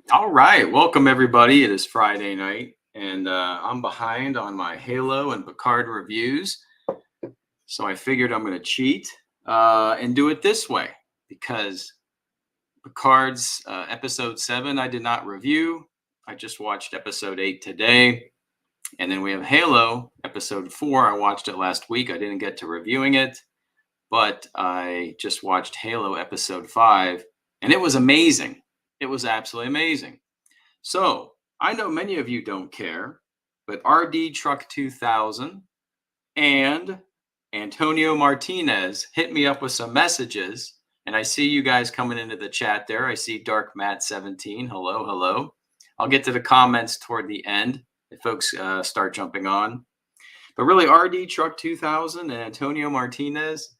All right, welcome everybody. It is Friday night, and I'm behind on my Halo and Picard reviews. So I figured I'm going to cheat and do it this way because Picard's episode 7 I did not review. I just watched episode 8 today. And then we have Halo episode 4. I watched it last week. I didn't get to reviewing it, but I just watched Halo episode 5, and it was amazing. It was absolutely amazing. So I know many of you don't care, but RD Truck 2000 and Antonio Martinez hit me up with some messages. And I see you guys coming into the chat there. I see Dark Matt 17. Hello, hello. I'll get to the comments toward the end if folks start jumping on. But really, RD Truck 2000 and Antonio Martinez,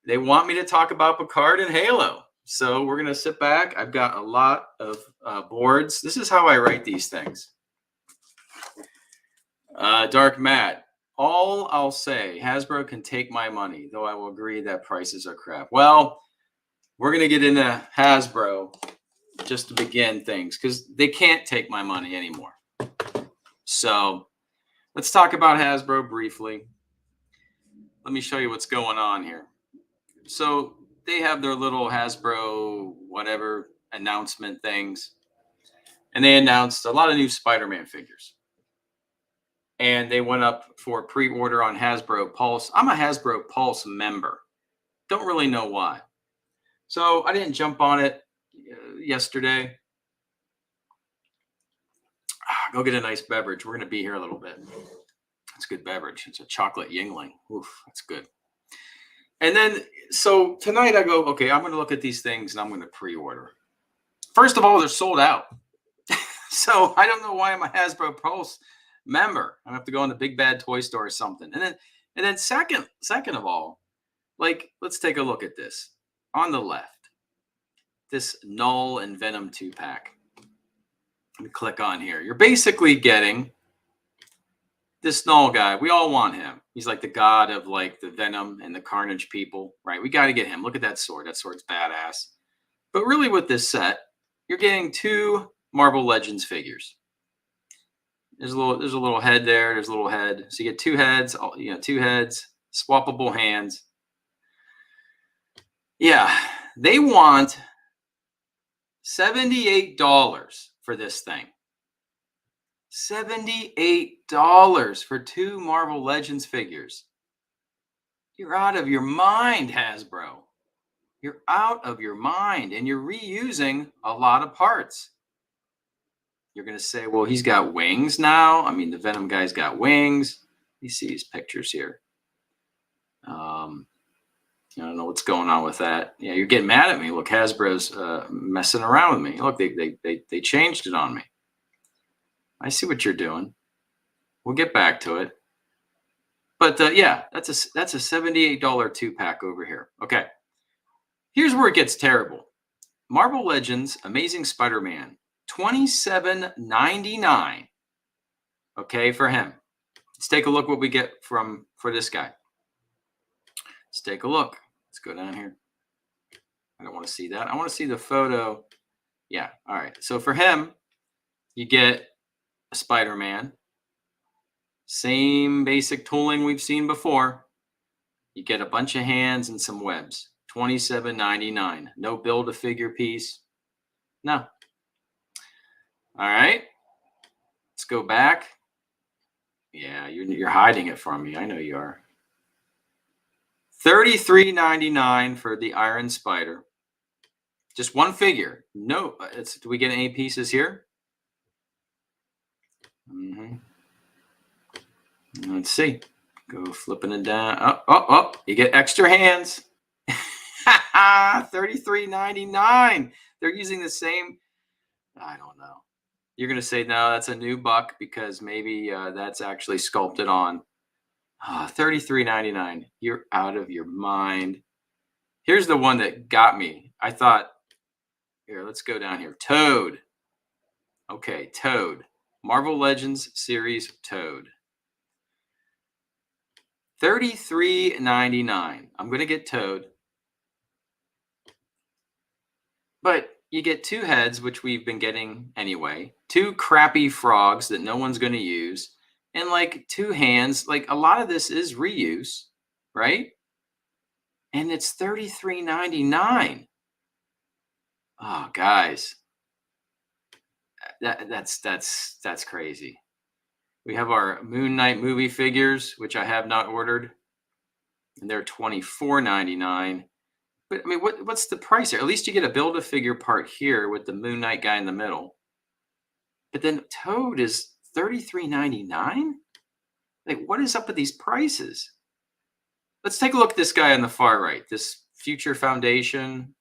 they want me to talk about Picard and Halo. So we're going to sit back. I've got a lot of boards. This is how I write these things. Dark Matt, all I'll say, Hasbro can take my money, though I will agree that prices are crap. Well, we're going to get into Hasbro just to begin things because they can't take my money anymore. So let's talk about Hasbro briefly. Let me show you what's going on here. So they have their little Hasbro whatever announcement things, and they announced a lot of new Spider-Man figures. And they went up for pre-order on Hasbro Pulse. I'm a Hasbro Pulse member. Don't really know why. So I didn't jump on it yesterday. Go get a nice beverage. We're going to be here a little bit. It's a good beverage. It's a chocolate Yingling. Oof, that's good. And then, so tonight I go, okay, I'm going to look at these things and I'm going to pre-order. First of all, they're sold out. So I don't know why I'm a Hasbro Pulse member. I have to go in the Big Bad Toy Store or something. And then second of all, like, let's take a look at this. On the left, this Null and Venom 2-pack. Let me click on here. You're basically getting this Null guy. We all want him. He's like the god of like the Venom and the Carnage people, right? We got to get him. Look at that sword. That sword's badass. But really with this set, you're getting 2 Marvel Legends figures. There's a little head there. There's a little head. So you get 2 heads, 2 heads, swappable hands. Yeah, they want $78 for this thing. $78 for 2 Marvel Legends figures. You're out of your mind, Hasbro. You're out of your mind, and you're reusing a lot of parts. You're going to say, well, he's got wings now. I mean, the Venom guy's got wings. You see his pictures here. I don't know what's going on with that. Yeah, you're getting mad at me. Look, Hasbro's messing around with me. Look, they changed it on me. I see what you're doing. We'll get back to it. But yeah, that's a $78 2-pack over here. Okay, here's where it gets terrible. Marvel Legends Amazing Spider-Man, $27.99. Okay, for him. Let's take a look what we get for this guy. Let's take a look. Let's go down here. I don't want to see that. I want to see the photo. Yeah, all right. So for him, you get a Spider-Man. Same basic tooling we've seen before. You get a bunch of hands and some webs. $27.99. No Build-A-Figure piece. No. All right. Let's go back. Yeah, you're hiding it from me. I know you are. $33.99 for the Iron Spider. Just one figure. No, do we get any pieces here? Let's see. Go flipping it down. Oh, you get extra hands. $33.99. They're using the same. I don't know. You're going to say, no, that's a new buck because maybe that's actually sculpted on. $33.99. You're out of your mind. Here's the one that got me. I thought, here, let's go down here. Toad. Okay, Toad. Marvel Legends series Toad. $33.99. I'm going to get Toad. But you get 2 heads, which we've been getting anyway, 2 crappy frogs that no one's going to use, and like 2 hands. Like a lot of this is reuse, right? And it's $33.99. Oh, guys, that's crazy. We have our Moon Knight movie figures, which I have not ordered, and they're $24.99. But I mean, what's the price here? At least you get a Build-A-Figure part here with the Moon Knight guy in the middle. But then Toad is $33.99? Like, what is up with these prices? Let's take a look at this guy on the far right. This Future Foundation.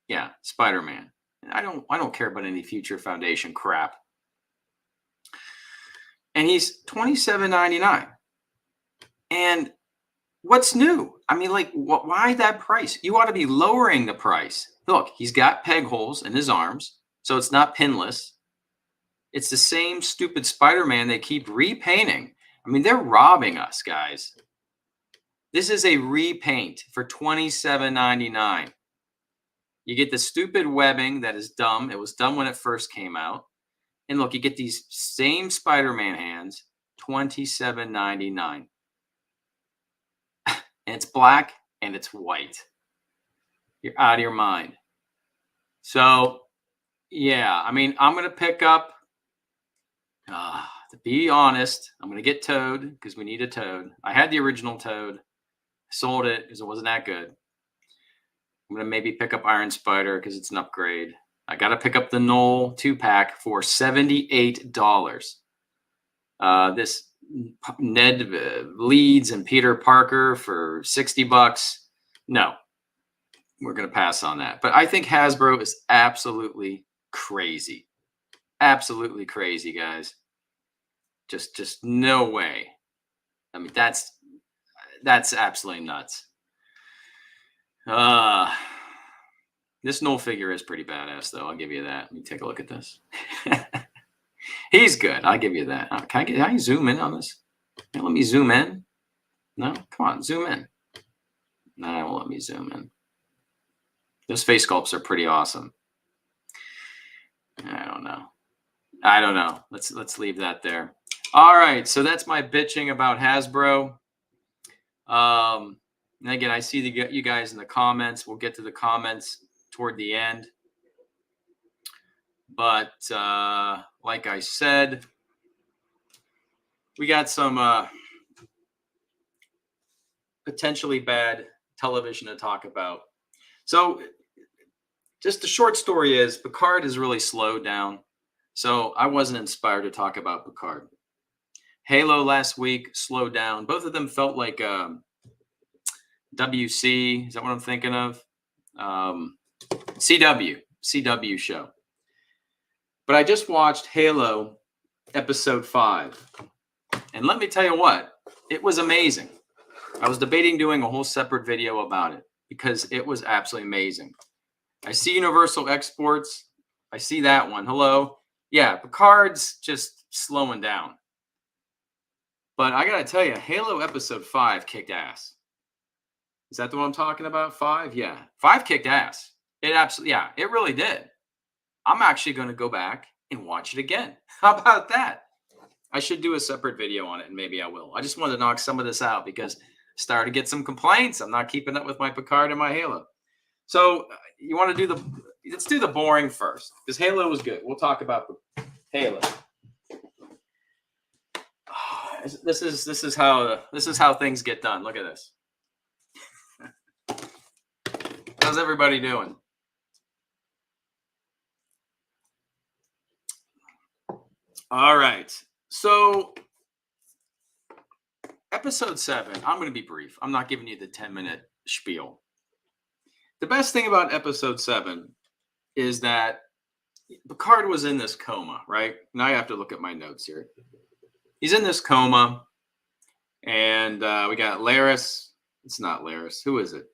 Yeah, Spider-Man. I don't care about any Future Foundation crap. And he's $27.99. And what's new? I mean, like, why that price? You ought to be lowering the price. Look, he's got peg holes in his arms, so it's not pinless. It's the same stupid Spider-Man they keep repainting. I mean, they're robbing us, guys. This is a repaint for $27.99. You get the stupid webbing that is dumb. It was dumb when it first came out. And look, you get these same Spider-Man hands, $27.99. And it's black and it's white. You're out of your mind. So, yeah, I mean, I'm going to pick up, to be honest, I'm going to get Toad because we need a Toad. I had the original Toad. Sold it because it wasn't that good. I'm going to maybe pick up Iron Spider because it's an upgrade. I got to pick up the Knoll 2-pack for $78. This Ned Leeds and Peter Parker for $60. No, we're going to pass on that. But I think Hasbro is absolutely crazy. Absolutely crazy, guys. Just no way. I mean, that's absolutely nuts. This Knoll figure is pretty badass, though. I'll give you that. Let me take a look at this. He's good. I'll give you that. Can I zoom in on this? Let me zoom in. No, come on, zoom in. No, it won't let me zoom in. Those face sculpts are pretty awesome. I don't know. Let's leave that there. All right, so that's my bitching about Hasbro. And again, I see you guys in the comments. We'll get to the comments toward the end. But like I said, we got some potentially bad television to talk about. So just the short story is Picard has really slowed down. So I wasn't inspired to talk about Picard. Halo last week slowed down. Both of them felt like WC. Is that what I'm thinking of? CW show. But I just watched Halo episode 5. And let me tell you what, it was amazing. I was debating doing a whole separate video about it because it was absolutely amazing. I see Universal Exports. I see that one. Hello. Yeah, Picard's just slowing down. But I got to tell you, Halo episode 5 kicked ass. Is that the one I'm talking about? 5? Yeah. 5 kicked ass. It absolutely, yeah, it really did. I'm actually going to go back and watch it again. How about that? I should do a separate video on it, and maybe I will. I just wanted to knock some of this out because I started to get some complaints. I'm not keeping up with my Picard and my Halo. So you want to do let's do the boring first because Halo was good. We'll talk about Halo. This is how things get done. Look at this. How's everybody doing? All right. So episode 7, I'm going to be brief. I'm not giving you the 10-minute spiel. The best thing about episode 7 is that Picard was in this coma, right? Now I have to look at my notes here. He's in this coma, and we got Laris. It's not Laris. Who is it?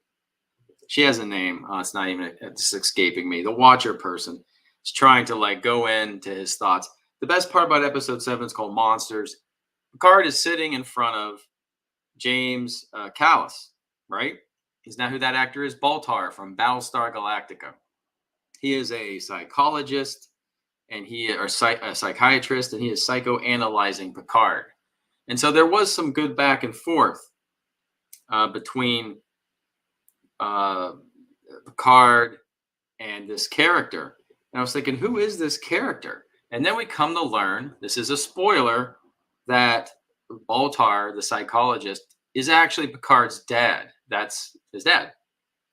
She has a name. It's not even. It's escaping me. The Watcher person is trying to go into his thoughts. The best part about episode 7 is called Monsters. Picard is sitting in front of James Callis, right? Is that who that actor is? Baltar from Battlestar Galactica. He is a psychologist and a psychiatrist, and he is psychoanalyzing Picard. And so there was some good back and forth between Picard and this character. And I was thinking, who is this character? And then we come to learn, this is a spoiler, that Baltar, the psychologist, is actually Picard's dad. That's his dad.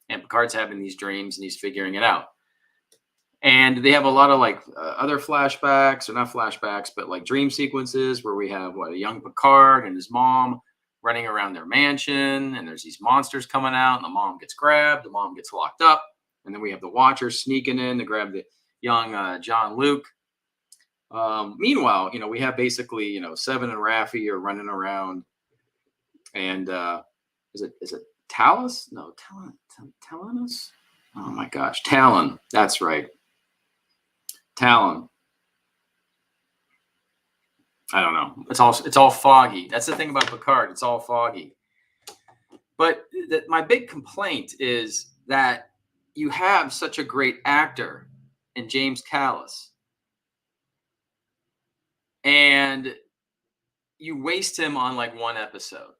And Picard's having these dreams and he's figuring it out. And they have a lot of like other flashbacks, or not flashbacks, but like dream sequences where we have a young Picard and his mom running around their mansion, and there's these monsters coming out, and the mom gets grabbed, the mom gets locked up, and then we have the Watchers sneaking in to grab the young John Luke. Meanwhile, we have basically, Seven and Raffi are running around, and is it Talus? No, Talonus? Oh my gosh, Talon. That's right. Talon. I don't know. It's all foggy. That's the thing about Picard. It's all foggy. But my big complaint is that you have such a great actor in James Callis, and you waste him on like one episode.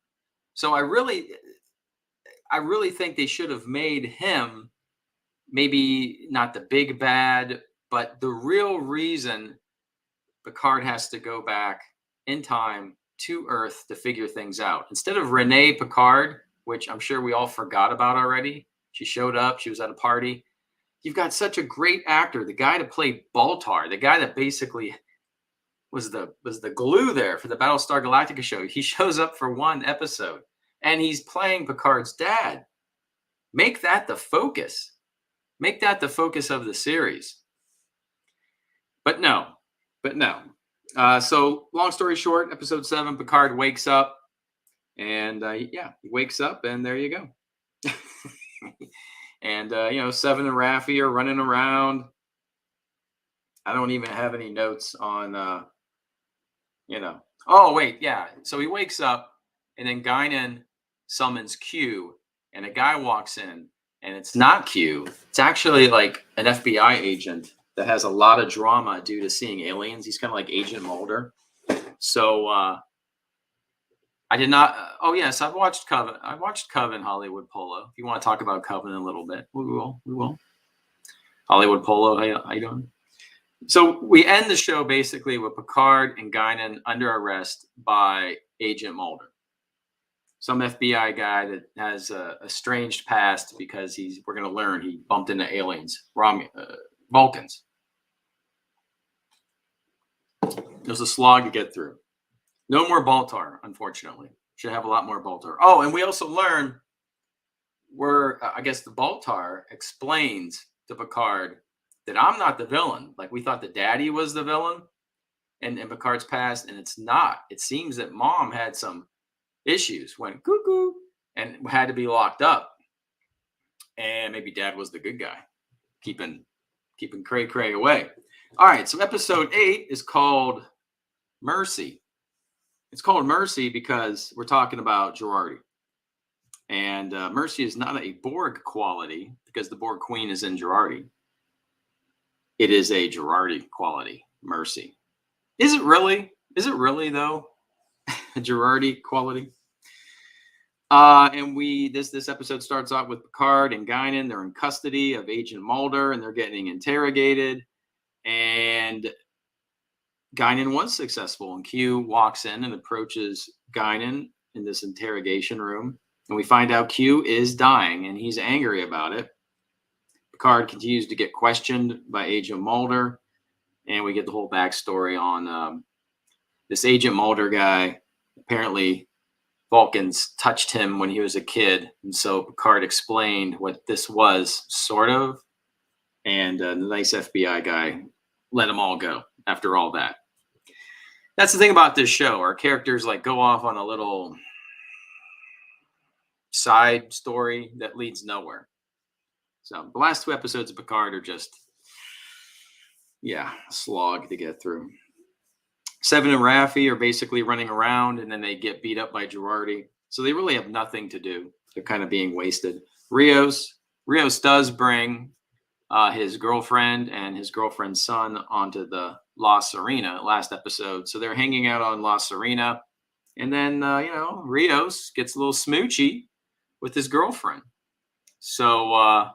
So I really think they should have made him maybe not the big bad, but the real reason Picard has to go back in time to Earth to figure things out. Instead of Renee Picard, which I'm sure we all forgot about already. She showed up. She was at a party. You've got such a great actor, the guy to play Baltar, the guy that basically was the glue there for the Battlestar Galactica show. He shows up for one episode, and he's playing Picard's dad. Make that the focus. Make that the focus of the series. But no. So long story short, episode 7, Picard wakes up, and he wakes up, and there you go. And Seven and Raffi are running around. I don't even have any notes on Oh wait, yeah. So he wakes up, and then Guinan summons Q, and a guy walks in, and it's not Q. It's actually like an FBI agent that has a lot of drama due to seeing aliens. He's kind of like Agent Mulder. So I did not. Oh yes, I've watched Coven. I watched Coven Hollywood Polo. If you want to talk about Coven a little bit, we will. Hollywood Polo. How you doing? So we end the show basically with Picard and Guinan under arrest by Agent Mulder, some FBI guy that has a estranged past because we're going to learn he bumped into aliens, Vulcans. There's a slog to get through. No more Baltar, unfortunately. Should have a lot more Baltar. Oh, and we also learn where I guess the Baltar explains to Picard that I'm not the villain. Like we thought the daddy was the villain in Picard's past, and it's not. It seems that mom had some issues, went cuckoo, and had to be locked up. And maybe dad was the good guy, keeping cray away. All right, so episode 8 is called Mercy. It's called Mercy because we're talking about Girardi. And Mercy is not a Borg quality because the Borg Queen is in Girardi. It is a Girardi quality, Mercy. Is it really? Is it really, though? A Girardi quality? And this episode starts off with Picard and Guinan. They're in custody of Agent Mulder, and they're getting interrogated. And Guinan was successful, and Q walks in and approaches Guinan in this interrogation room. And we find out Q is dying, and he's angry about it. Picard continues to get questioned by Agent Mulder, and we get the whole backstory on this Agent Mulder guy. Apparently, Vulcans touched him when he was a kid, and so Picard explained what this was, sort of, and the nice FBI guy let them all go after all that. That's the thing about this show. Our characters like go off on a little side story that leads nowhere. So the last 2 episodes of Picard are just, a slog to get through. Seven and Raffi are basically running around, and then they get beat up by Girardi. So they really have nothing to do. They're kind of being wasted. Rios does bring his girlfriend and his girlfriend's son onto the La Serena last episode. So they're hanging out on La Serena. And then, Rios gets a little smoochy with his girlfriend. So,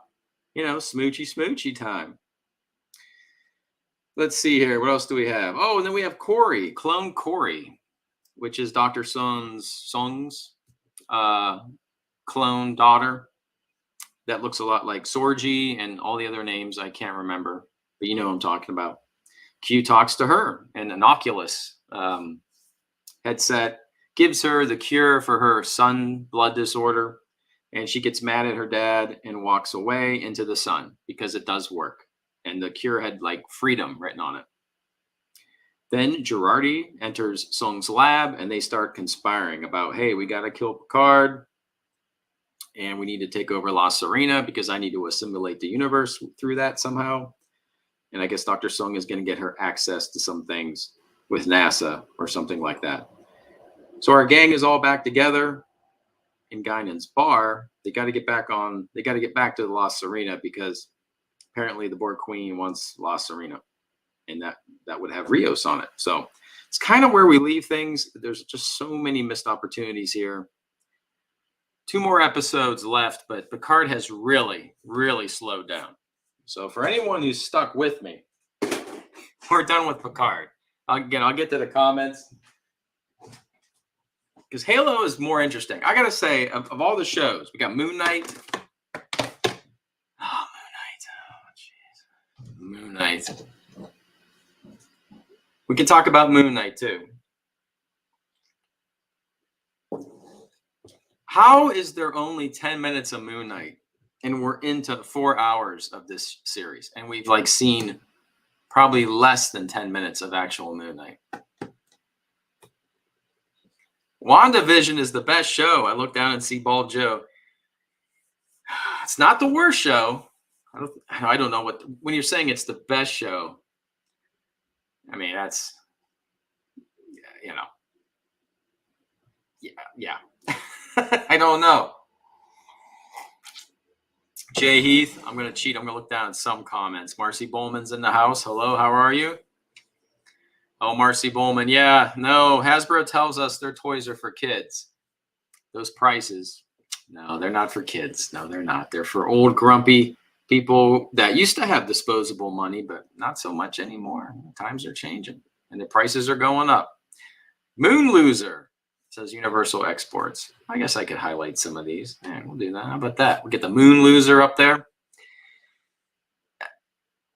smoochy, smoochy time. Let's see here. What else do we have? Oh, and then we have Corey, clone Corey, which is Dr. Sung's clone daughter that looks a lot like Sorgi and all the other names I can't remember, but you know what I'm talking about. Q talks to her, and an Oculus headset gives her the cure for her sun blood disorder, and she gets mad at her dad and walks away into the sun because it does work. And the cure had like freedom written on it. Then Girardi enters Sung's lab, and they start conspiring about, hey, we got to kill Picard, and we need to take over La Serena because I need to assimilate the universe through that somehow. And I guess Dr. Sung is going to get her access to some things with NASA or something like that. So our gang is all back together in Guinan's bar. They got to get back to La Serena because apparently the Borg Queen wants La Serena, and that would have Rios on it. So it's kind of where we leave things. There's just so many missed opportunities here. 2 more episodes left, but Picard has really, really slowed down. So for anyone who's stuck with me, we're done with Picard. I'll get to the comments because Halo is more interesting. I gotta say, of all the shows, we got Moon Knight. Oh, Moon Knight. We can talk about Moon Knight too. How is there only 10 minutes of Moon Knight and we're into 4 hours of this series and we've seen probably less than 10 minutes of actual Moon Knight? WandaVision is the best show. I look down and see Bald Joe. It's not the worst show. I don't know when you're saying it's the best show. I mean, that's, yeah. I don't know. Jay Heath, I'm going to cheat. I'm going to look down at some comments. Marcy Bowman's in the house. Hello, how are you? Oh, Marcy Bowman. Yeah, no, Hasbro tells us their toys are for kids. Those prices, no, they're not for kids. No, they're not. They're for old, grumpy people that used to have disposable money, but not so much anymore. Times are changing, and the prices are going up. Moon Loser says Universal Exports. I guess I could highlight some of these. We'll do that. How about that? We'll get the Moon Loser up there.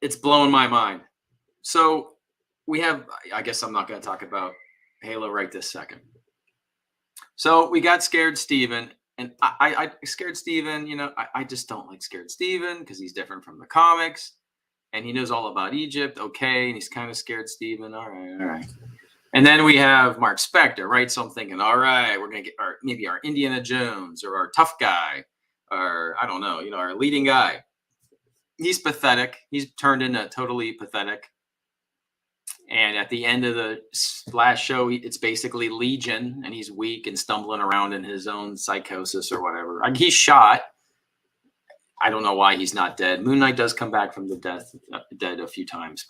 It's blowing my mind. So we have, I guess I'm not going to talk about Halo right this second. So we got Scared Steven. And I Scared Steven, I just don't like Scared Steven because he's different from the comics. And he knows all about Egypt. Okay. And he's kind of Scared Steven. All right. And then we have Mark Spector, right? So I'm thinking, all right, we're going to get maybe our Indiana Jones or our tough guy or I don't know, our leading guy. He's pathetic. He's turned into totally pathetic. And at the end of the last show, it's basically Legion, and he's weak and stumbling around in his own psychosis or whatever. He's shot. I don't know why he's not dead. Moon Knight does come back from the dead a few times,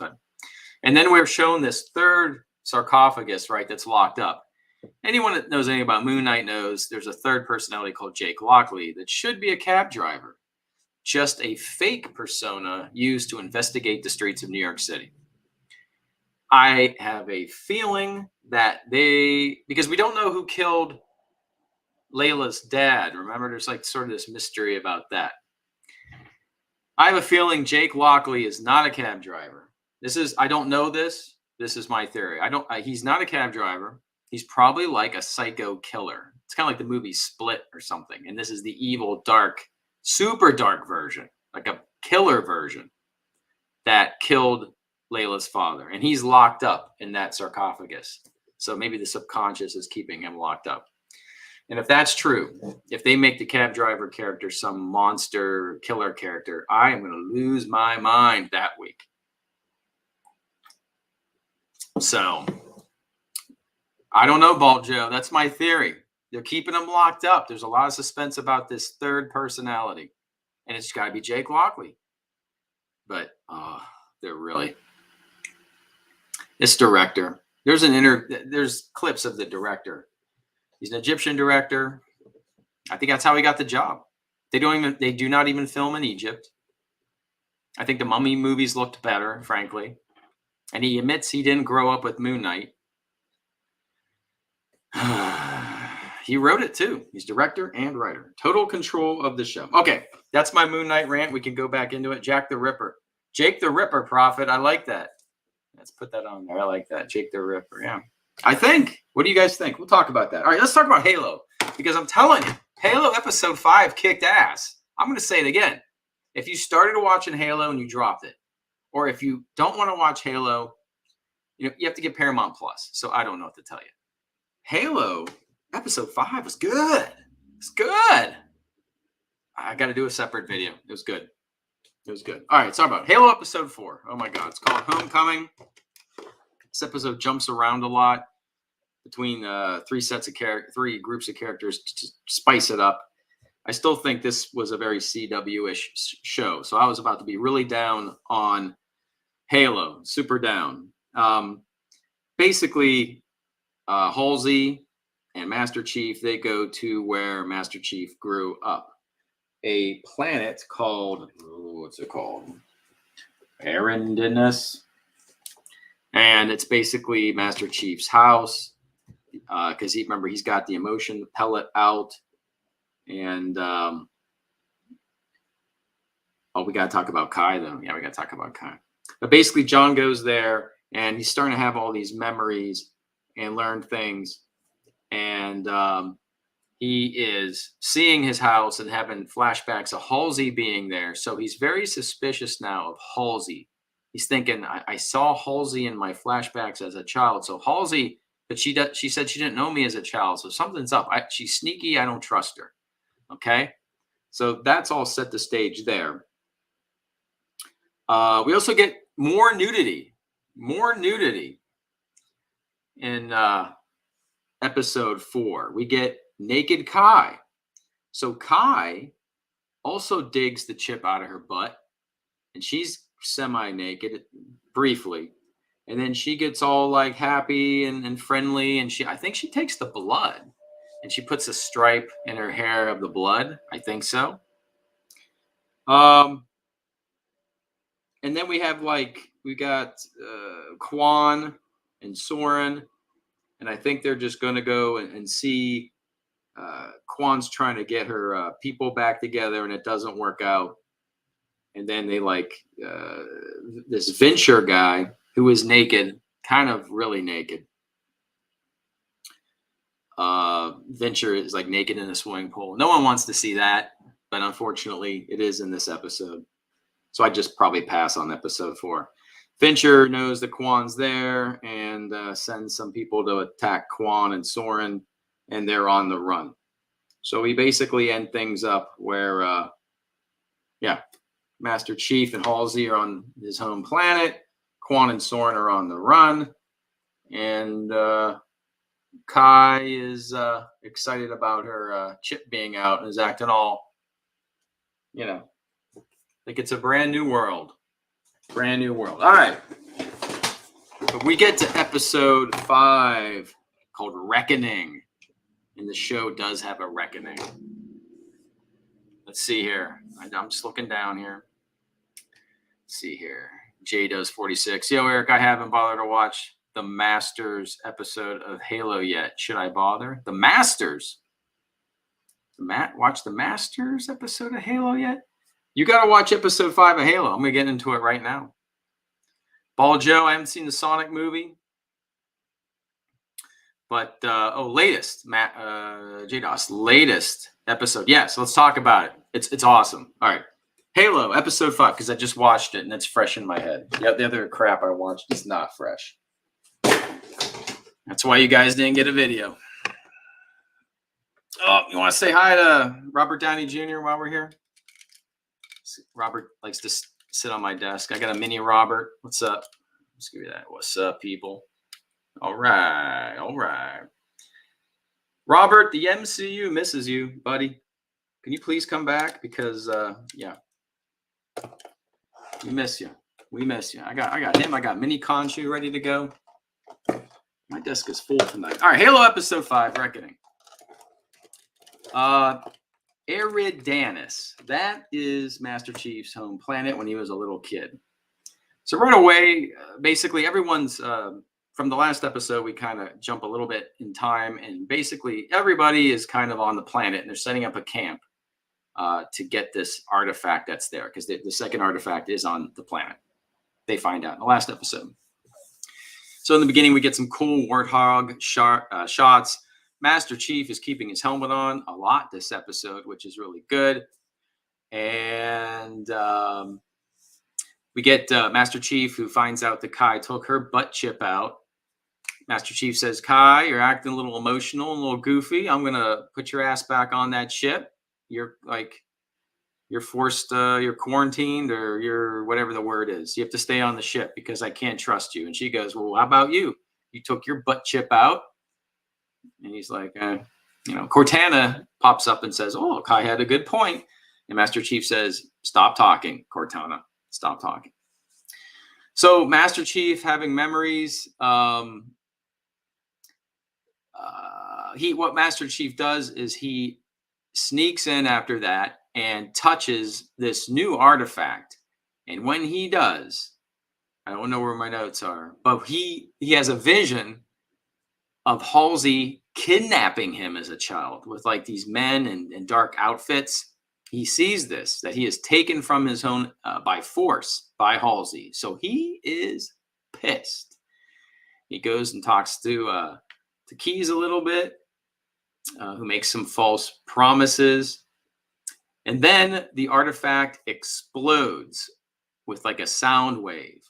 and then we're shown this third sarcophagus, right? That's locked up. Anyone that knows anything about Moon Knight knows there's a third personality called Jake Lockley that should be a cab driver, just a fake persona used to investigate the streets of New York City. I have a feeling that because we don't know who killed Layla's dad. Remember, there's sort of this mystery about that. I have a feeling Jake Lockley is not a cab driver. I don't know this. This is my theory. He's not a cab driver. He's probably like a psycho killer. It's kind of like the movie Split or something. And this is the evil, dark, super dark version, like a killer version that killed Layla's father. And he's locked up in that sarcophagus. So maybe the subconscious is keeping him locked up. And if that's true, if they make the cab driver character some monster killer character, I am going to lose my mind that week. So, I don't know, Bald Joe. That's my theory. They're keeping him locked up. There's a lot of suspense about this third personality. And it's got to be Jake Lockley. but they're really this director. There's clips of the director. He's an Egyptian director. I think that's how he got the job. They do not even film in Egypt. I think the Mummy movies looked better, frankly. And he admits he didn't grow up with Moon Knight. He wrote it too. He's director and writer. Total control of the show. Okay, that's my Moon Knight rant. We can go back into it. Jack the Ripper. Jake the Ripper, Prophet. I like that. Let's put that on there. I like that. Jake the Ripper. Yeah. I think. What do you guys think? We'll talk about that. All right, let's talk about Halo. Because I'm telling you, Halo Episode 5 kicked ass. I'm going to say it again. If you started watching Halo and you dropped it, or if you don't want to watch Halo, you have to get Paramount Plus. So I don't know what to tell you. Halo Episode 5 was good. It's good. I got to do a separate video. It was good. It was good. All right, let's talk about Halo Episode 4. Oh my God, it's called Homecoming. This episode jumps around a lot between three groups of characters to spice it up. I still think this was a very CW-ish show, so I was about to be really down on Halo, super down. Basically, Halsey and Master Chief, they go to where Master Chief grew up. A planet called, what's it called? Arendinus. And it's basically Master Chief's house. Because he's got the emotion pellet out. And, we got to talk about Kai, though. Yeah, we got to talk about Kai. But basically, John goes there, and he's starting to have all these memories and learn things. And he is seeing his house and having flashbacks of Halsey being there. So he's very suspicious now of Halsey. He's thinking, I saw Halsey in my flashbacks as a child. So Halsey, but she said she didn't know me as a child. So something's up. She's sneaky. I don't trust her. Okay. So that's all set the stage there. We also get more nudity in episode 4. We get naked Kai. So Kai also digs the chip out of her butt, and she's semi-naked briefly. And then she gets all like happy and friendly, and I think she takes the blood and she puts a stripe in her hair of the blood. I think so. And then we got Quan and Soren, and I think they're just going to go and see. Quan's trying to get her people back together, and it doesn't work out. And then they this Venture guy who is naked, kind of really naked. Venture is like naked in a swimming pool. No one wants to see that, but unfortunately, it is in this episode. So I just probably pass on episode 4. Venture knows that Quan's there and sends some people to attack Quan and Soren, and they're on the run. So we basically end things up where, Master Chief and Halsey are on his home planet. Quan and Soren are on the run. And Kai is excited about her chip being out and is acting all, like it's a brand new world. Brand new world. All right. But we get to episode 5 called Reckoning. And the show does have a reckoning. Let's see here. I'm just looking down here. Let's see here. Jay does 46. Yo, Eric, I haven't bothered to watch the Masters episode of Halo yet. Should I bother? The Masters? Watch the Masters episode of Halo yet? You got to watch episode 5 of Halo. I'm going to get into it right now. Ball Joe, I haven't seen the Sonic movie. But, latest, JDOS, latest episode. Yeah, so let's talk about it. It's awesome. All right. Halo, episode 5, because I just watched it, and it's fresh in my head. The other crap I watched is not fresh. That's why you guys didn't get a video. Oh, you want to say hi to Robert Downey Jr. while we're here? Robert likes to sit on my desk. I got a mini Robert. What's up? Let's give you that. What's up, people? All right. Robert, the MCU misses you, buddy. Can you please come back? Because, We miss you. We miss you. I got him. I got Mini Conchu ready to go. My desk is full tonight. All right, Halo Episode 5, Reckoning. Eridanus. That is Master Chief's home planet when he was a little kid. So right away, basically everyone's, from the last episode, we kind of jump a little bit in time, and basically everybody is kind of on the planet, and they're setting up a camp to get this artifact that's there, because the second artifact is on the planet. They find out in the last episode. So in the beginning, we get some cool warthog shots. Master Chief is keeping his helmet on a lot this episode, which is really good. And we get Master Chief, who finds out that Kai took her butt chip out. Master Chief says, Kai, you're acting a little emotional, a little goofy. I'm going to put your ass back on that ship. You're forced, you're quarantined, or you're whatever the word is. You have to stay on the ship because I can't trust you. And she goes, well, how about you? You took your butt chip out. And he's like, Cortana pops up and says, oh, Kai had a good point. And Master Chief says, stop talking, Cortana. Stop talking. So Master Chief having memories. What Master Chief does is he sneaks in after that and touches this new artifact. And when he does, I don't know where my notes are, but he has a vision of Halsey kidnapping him as a child with like these men in dark outfits. He sees this, that he is taken from his own by force by Halsey. So he is pissed. He goes and talks to Keys a little bit, who makes some false promises. And then the artifact explodes with like a sound wave.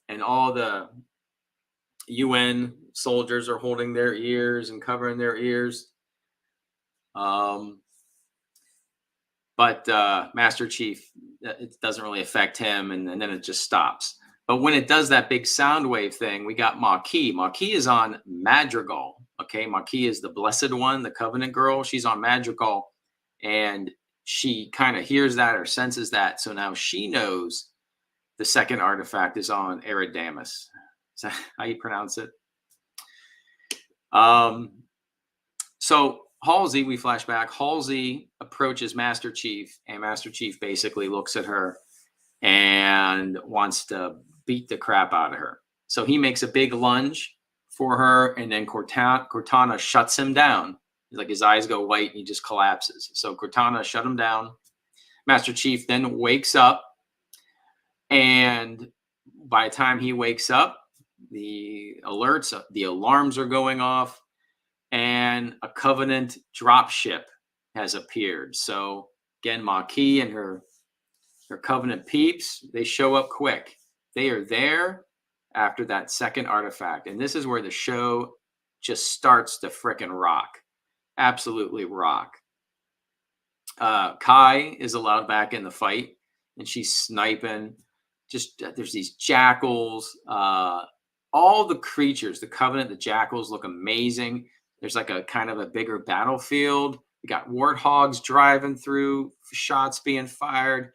And all the UN soldiers are holding their ears and covering their ears. But Master Chief, it doesn't really affect him, and then it just stops. But when it does that big sound wave thing, we got Maquis. Maquis is on Madrigal. Okay, Maquis is the Blessed One, the Covenant girl. She's on Madrigal, and she kind of hears that or senses that. So now she knows the second artifact is on Eridanus. Is that how you pronounce it? So Halsey, we flash back. Halsey approaches Master Chief, and Master Chief basically looks at her and wants to beat the crap out of her. So he makes a big lunge for her, and then Cortana shuts him down. Like his eyes go white and he just collapses. So Cortana shut him down. Master Chief then wakes up, and by the time he wakes up, the alarms are going off, and a Covenant dropship has appeared. So again, Maquis and her Covenant peeps, they show up quick. They are there after that second artifact. And this is where the show just starts to frickin' rock. Absolutely rock. Kai is allowed back in the fight, and she's sniping. Just there's these jackals. All the creatures, the Covenant, the jackals look amazing. There's like a kind of a bigger battlefield. We got warthogs driving through, shots being fired.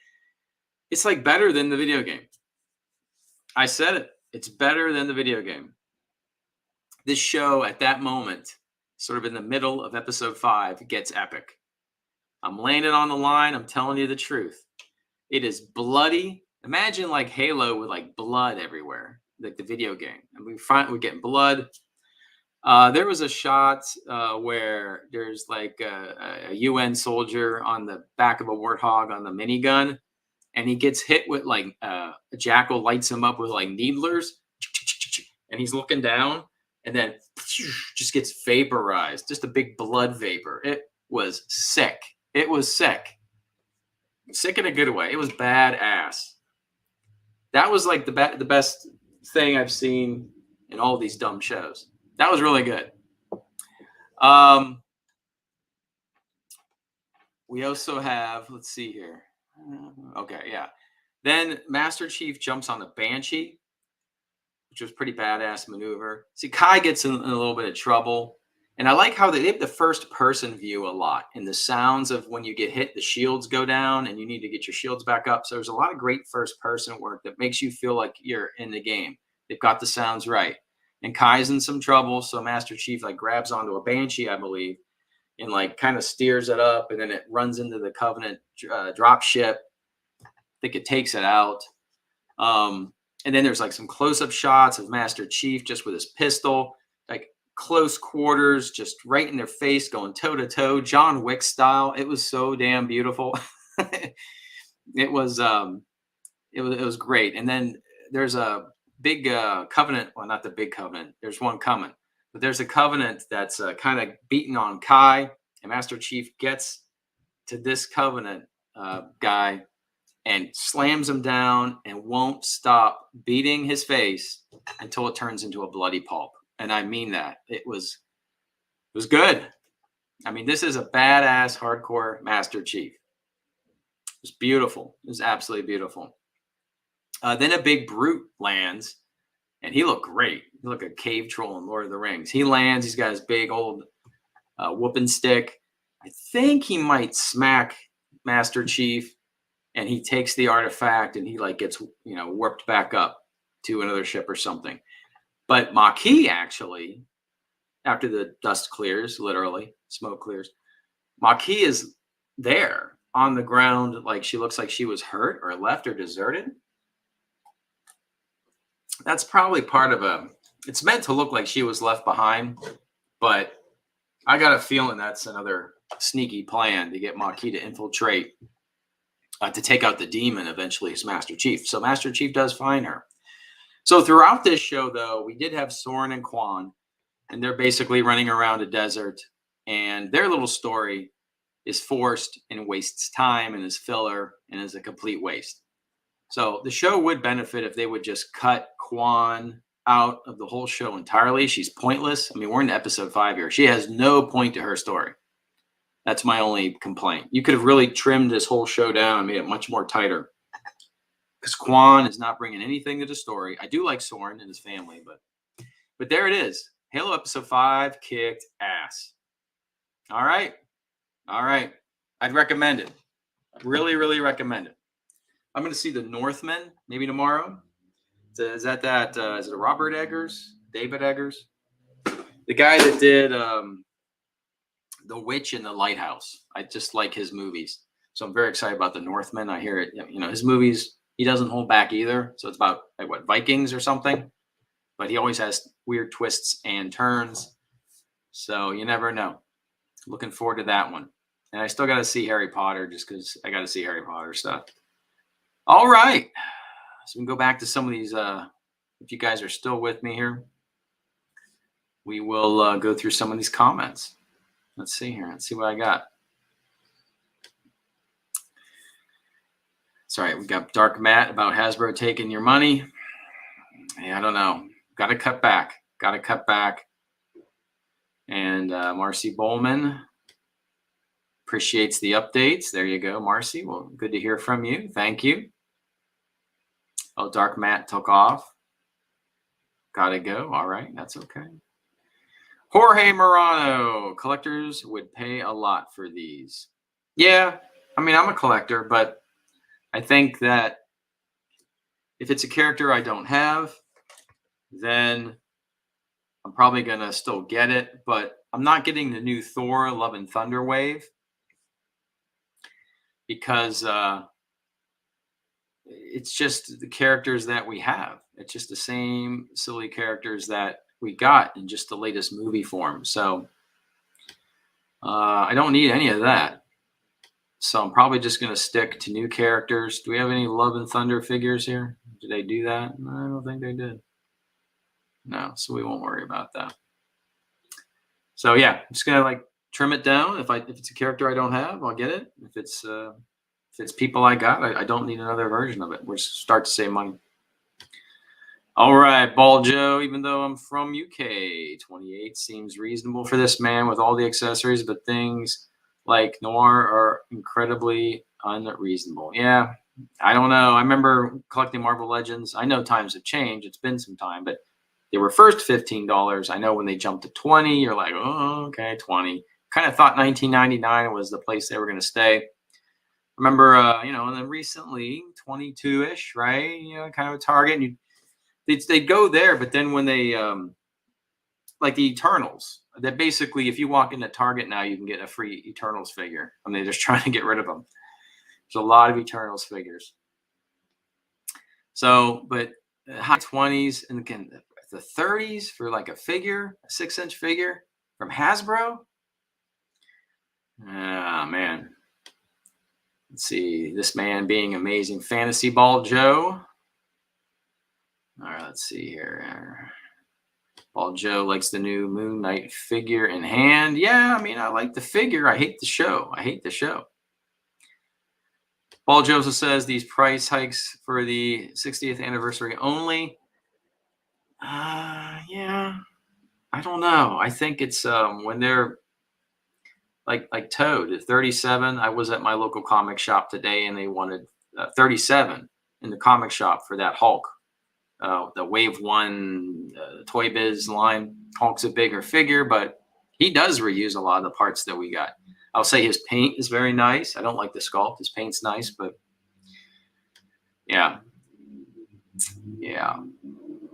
It's like better than the video game. I said it. It's better than the video game. This show at that moment, sort of in the middle of episode 5, gets epic. I'm laying it on the line. I'm telling you the truth. It is bloody. Imagine like Halo with like blood everywhere, like the video game. And we're getting blood. There was a shot where there's like a UN soldier on the back of a warthog on the minigun, and he gets hit with like a jackal lights him up with like needlers, and he's looking down, and then just gets vaporized, just a big blood vapor. It was sick. It was sick. Sick in a good way. It was badass. That was like the best thing I've seen in all these dumb shows. That was really good. We also have, let's see here. Okay, yeah. Then Master Chief jumps on the Banshee, which was pretty badass maneuver. See, Kai gets in a little bit of trouble. And I like how they have the first person view a lot, and the sounds of when you get hit, the shields go down and you need to get your shields back up. So there's a lot of great first person work that makes you feel like you're in the game. They've got the sounds right. And Kai's in some trouble. So Master Chief like grabs onto a Banshee, I believe, and like kind of steers it up, and then it runs into the Covenant drop ship. I think it takes it out. And then there's like some close-up shots of Master Chief just with his pistol, like close quarters, just right in their face, going toe to toe, John Wick style. It was so damn beautiful. It was great. And then there's a big Covenant. Well, not the big Covenant. There's one coming, but there's a Covenant that's kind of beating on Kai, and Master Chief gets to this Covenant guy and slams him down and won't stop beating his face until it turns into a bloody pulp. And I mean that. It was good. I mean, this is a badass hardcore Master Chief. It was beautiful. It was absolutely beautiful. Then a big brute lands, and he looked great. He looked like a cave troll in Lord of the Rings. He lands. He's got his big old whooping stick. I think he might smack Master Chief, and he takes the artifact and he like gets, warped back up to another ship or something. But Maquis actually, after the dust clears, literally, smoke clears, Maquis is there on the ground, like she looks like she was hurt or left or deserted. That's probably part of it's meant to look like she was left behind, but I got a feeling that's another sneaky plan to get Maquis to infiltrate, to take out the demon eventually as Master Chief. So Master Chief does find her. So throughout this show, though, we did have Soren and Quan, and they're basically running around a desert, and their little story is forced and wastes time and is filler and is a complete waste. So the show would benefit if they would just cut Quan out of the whole show entirely. She's pointless. I mean, we're in episode 5 here. She has no point to her story. That's my only complaint. You could have really trimmed this whole show down and made it much more tighter, because Quan is not bringing anything to the story. I do like Soren and his family, but there it is. Halo episode 5 kicked ass. All right. I'd recommend it. Really, really recommend it. I'm going to see The Northman maybe tomorrow. Is it Robert Eggers? David Eggers? The guy that did The Witch in the Lighthouse. I just like his movies. So I'm very excited about The Northman. I hear it, his movies, he doesn't hold back either. So it's about Vikings or something, but he always has weird twists and turns. So you never know. Looking forward to that one. And I still got to see Harry Potter just because I got to see Harry Potter stuff. All right. So we can go back to some of these. If you guys are still with me here, we will go through some of these comments. Let's see here. Let's see what I got. Sorry, we got Dark Matt about Hasbro taking your money. Hey, I don't know. Got to cut back. And Marcy Bowman appreciates the updates. There you go, Marcy. Well, good to hear from you. Thank you. Oh, Dark Matt took off. Got to go. All right, that's okay. Jorge Morano, collectors would pay a lot for these. Yeah, I mean, I'm a collector, but I think that if it's a character I don't have, then I'm probably going to still get it. But I'm not getting the new Thor Love and Thunder wave because it's just the characters that we have. It's just the same silly characters that we got in just the latest movie form. So I don't need any of that. So I'm probably just going to stick to new characters. Do we have any Love and Thunder figures here? Did they do that? No, I don't think they did. No, so we won't worry about that. So yeah, I'm just going to trim it down. If it's a character I don't have, I'll get it. If it's people I got, I don't need another version of it. We'll start to save money. All right, Ball Joe, even though I'm from UK, 28 seems reasonable for this man with all the accessories, but things like Noir are incredibly unreasonable. Yeah, I don't know. I remember collecting Marvel Legends. I know times have changed. It's been some time, but They were first $15. I know when they jumped to 20, you're like, oh, okay, 20. Kind of thought 19.99 was the place they were going to stay. Remember, and then recently 22-ish, right? Kind of a target. And they'd go there, but then when they like the Eternals, that basically, if you walk into Target now, you can get a free Eternals figure. I mean, they're just trying to get rid of them. There's a lot of Eternals figures. So, but high 20s and again, the 30s for like a figure, a 6-inch figure from Hasbro. Ah, man. Let's see. This man being amazing. Fantasy Ball Joe. All right, let's see here. Ball Joe likes the new Moon Knight figure in hand. Yeah, I mean, I like the figure. I hate the show. Paul Joseph says these price hikes for the 60th anniversary only. Yeah, I don't know. I think it's when they're like Toad at 37. I was at my local comic shop today, and they wanted 37 in the comic shop for that Hulk, the Wave 1 Toy Biz line. Hulk's a bigger figure, but he does reuse a lot of the parts that we got. I'll say his paint is very nice. I don't like the sculpt. His paint's nice, but yeah.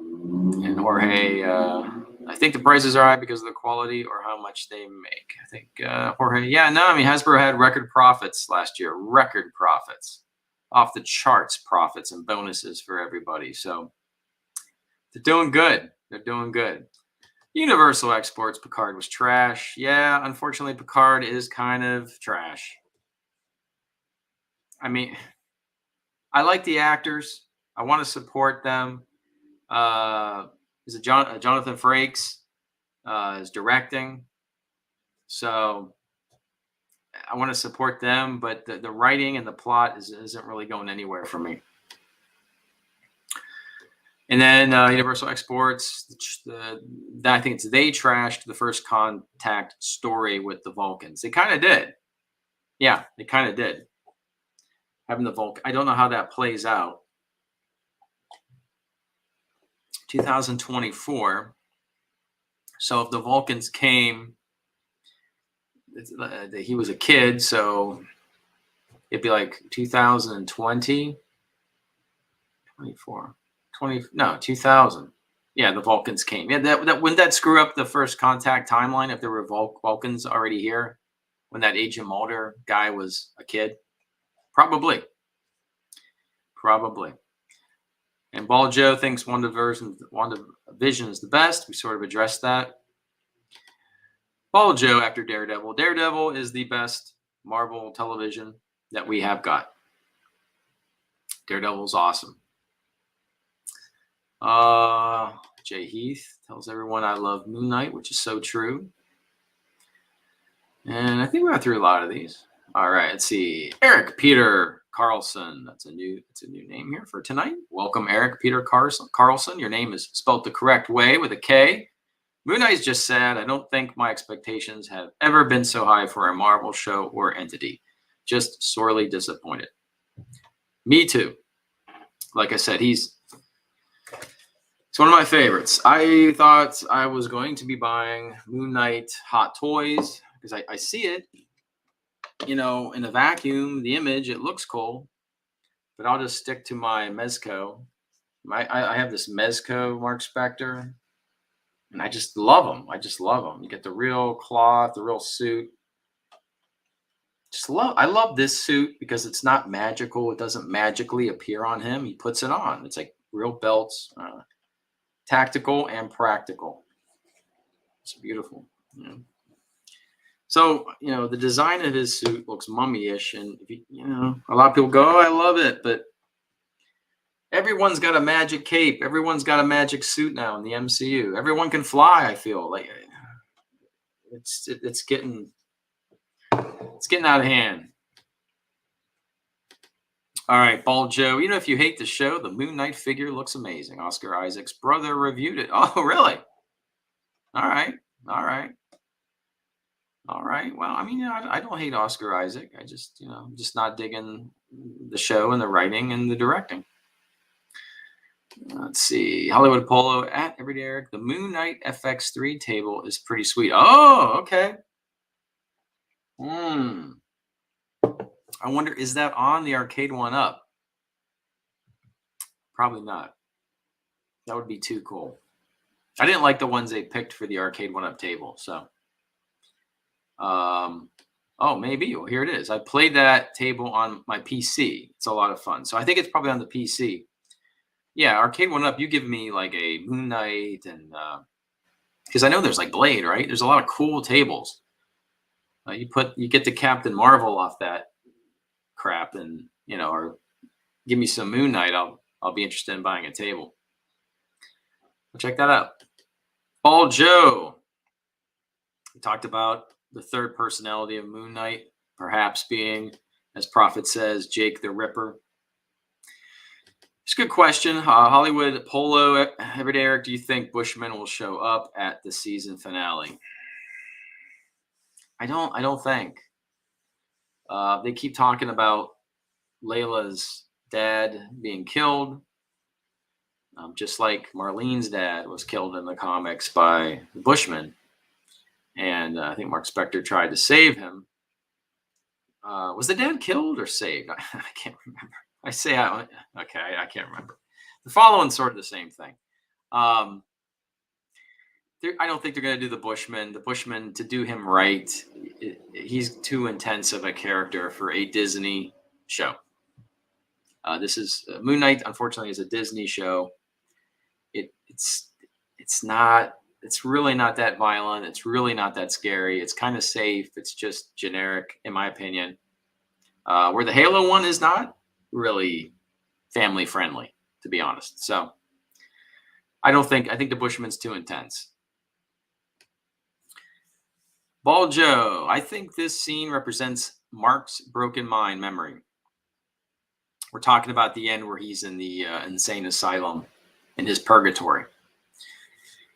And Jorge, I think the prices are high because of the quality or how much they make. I think Jorge, Hasbro had record profits last year. Record profits. Off the charts profits and bonuses for everybody. So they're doing good. Universal Exports, Picard was trash. Yeah, unfortunately, Picard is kind of trash. I mean, I like the actors. I want to support them. Is it Jonathan Frakes is directing. So I want to support them, but the writing and the plot isn't really going anywhere for me. And then Universal Exports, I think they trashed the First Contact story with the Vulcans. They kind of did. Yeah, they kind of did. Having the Vulcan, I don't know how that plays out. 2024. So if the Vulcans came, he was a kid, so it'd be like 2020, 24. 2000. Yeah, the Vulcans came. Yeah, that wouldn't that screw up the First Contact timeline if there were Vulcans already here when that Agent Mulder guy was a kid? Probably. And Ball Joe thinks WandaVision is the best. We sort of addressed that. Ball Joe after Daredevil. Daredevil is the best Marvel television that we have got. Daredevil's awesome. Jay Heath tells everyone I love Moon Knight, which is so true. And I think we got through a lot of these. All right, let's see. Eric Peter Carlson. That's a new name here for tonight. Welcome, Eric Peter Carlson. Your name is spelled the correct way with a K. Moon Knight's just sad. I don't think my expectations have ever been so high for a Marvel show or entity. Just sorely disappointed. Me too. Like I said, it's one of my favorites. I thought I was going to be buying Moon Knight Hot Toys because I see it, in a vacuum, the image, it looks cool, but I'll just stick to my Mezco. I have this Mezco Mark Spector, and I just love them. You get the real cloth, the real suit. I love this suit because it's not magical. It doesn't magically appear on him. He puts it on. It's like real belts. Tactical and practical. It's beautiful. So, the design of his suit looks mummy-ish, and a lot of people go, "Oh, I love it," but everyone's got a magic cape. Everyone's got a magic suit now in the MCU. Everyone can fly. I feel like it's getting out of hand. All right, Ball Joe. If you hate the show, the Moon Knight figure looks amazing. Oscar Isaac's brother reviewed it. Oh, really? All right. Well, I don't hate Oscar Isaac. I just, I'm just not digging the show and the writing and the directing. Let's see. Hollywood Polo at Everyday Eric. The Moon Knight FX3 table is pretty sweet. Oh, okay. I wonder, is that on the arcade one up? Probably not. That would be too cool. I didn't like the ones they picked for the arcade one up table. So, oh, maybe. Well, here it is. I played that table on my PC. It's a lot of fun. So I think it's probably on the PC. Yeah, arcade one up. You give me like a Moon Knight, and because I know there's like Blade, right? There's a lot of cool tables. You get the Captain Marvel off that crap, and or give me some Moon Knight. I'll be interested in buying a table. Check that out. Paul Joe. We talked about the third personality of Moon Knight, perhaps being, as Prophet says, Jake the Ripper. It's a good question. Hollywood Polo, Everyday Eric, do you think Bushman will show up at the season finale? I don't think. They keep talking about Layla's dad being killed, just like Marlene's dad was killed in the comics by the Bushman. And I think Mark Spector tried to save him. Was the dad killed or saved? I can't remember. I can't remember. The following's sort of the same thing. I don't think they're going to do the Bushman. The Bushman, to do him right, he's too intense of a character for a Disney show. This is Moon Knight. Unfortunately, is a Disney show. It's really not that violent. It's really not that scary. It's kind of safe. It's just generic, in my opinion. Where the Halo one is not really family friendly, to be honest. So I think the Bushman's too intense. Ball Joe, I think this scene represents Mark's broken mind memory. We're talking about the end where he's in the insane asylum in his purgatory.